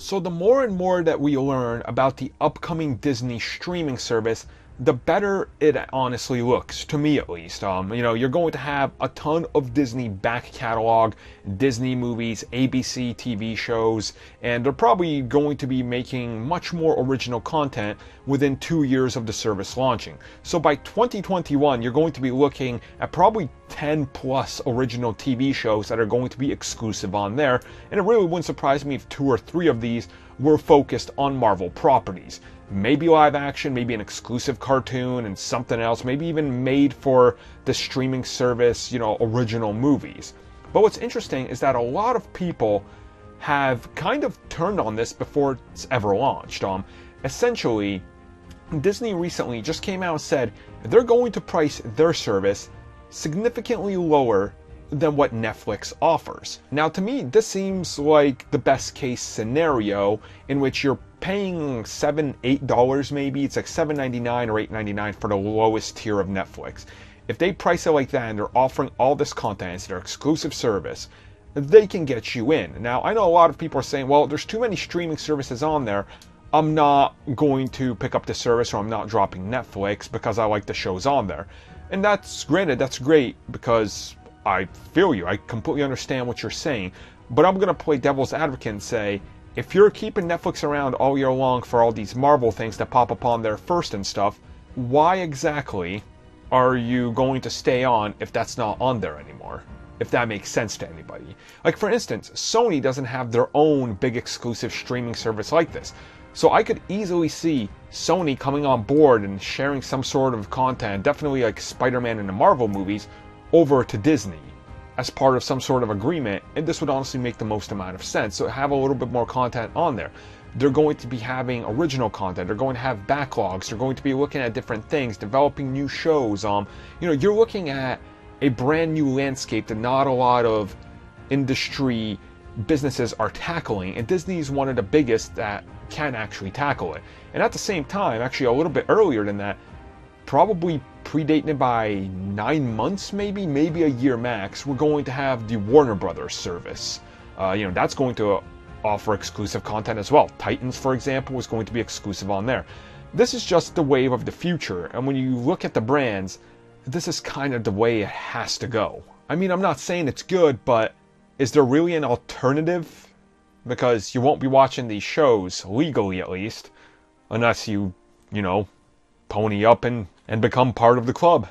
So the more and more that we learn about the upcoming Disney streaming service, the better it honestly looks, to me at least. You're going to have a ton of Disney back catalog, Disney movies, ABC TV shows, and they're probably going to be making much more original content within 2 years of the service launching. So by 2021, you're going to be looking at probably 10 plus original TV shows that are going to be exclusive on there, and it really wouldn't surprise me if 2 or 3 of these were focused on Marvel properties. Maybe live action, maybe an exclusive cartoon and something else, maybe even made for the streaming service, original movies. But what's interesting is that a lot of people have kind of turned on this before it's ever launched. Essentially, Disney recently just came out and said they're going to price their service significantly lower than what Netflix offers. Now, to me, this seems like the best case scenario in which you're paying $7, $8 maybe. It's like $7.99 or $8.99 for the lowest tier of Netflix. If they price it like that and they're offering all this content as their exclusive service, they can get you in. Now, I know a lot of people are saying, well, there's too many streaming services on there. I'm not going to pick up the service, or I'm not dropping Netflix because I like the shows on there. And that's granted, that's great, because I feel you. I completely understand what you're saying. But I'm going to play devil's advocate and say, if you're keeping Netflix around all year long for all these Marvel things that pop up on there first and stuff, why exactly are you going to stay on if that's not on there anymore? If that makes sense to anybody. Like, for instance, Sony doesn't have their own big exclusive streaming service like this. So I could easily see Sony coming on board and sharing some sort of content, definitely like Spider-Man and the Marvel movies, over to Disney as part of some sort of agreement, and this would honestly make the most amount of sense. So have a little bit more content on there. They're going to be having original content. They're going to have backlogs. They're going to be looking at different things, developing new shows. You're looking at a brand new landscape that not a lot of industry businesses are tackling, and Disney is one of the biggest that can actually tackle it. And at the same time, actually a little bit earlier than that, probably predating it by 9 months, maybe a year max, we're going to have the Warner Brothers service. That's going to offer exclusive content as well. Titans, for example, is going to be exclusive on there. This is just the wave of the future, and when you look at the brands, this is kind of the way it has to go. I mean, I'm not saying it's good, but is there really an alternative? Because you won't be watching these shows, legally at least, unless you pony up and become part of the club.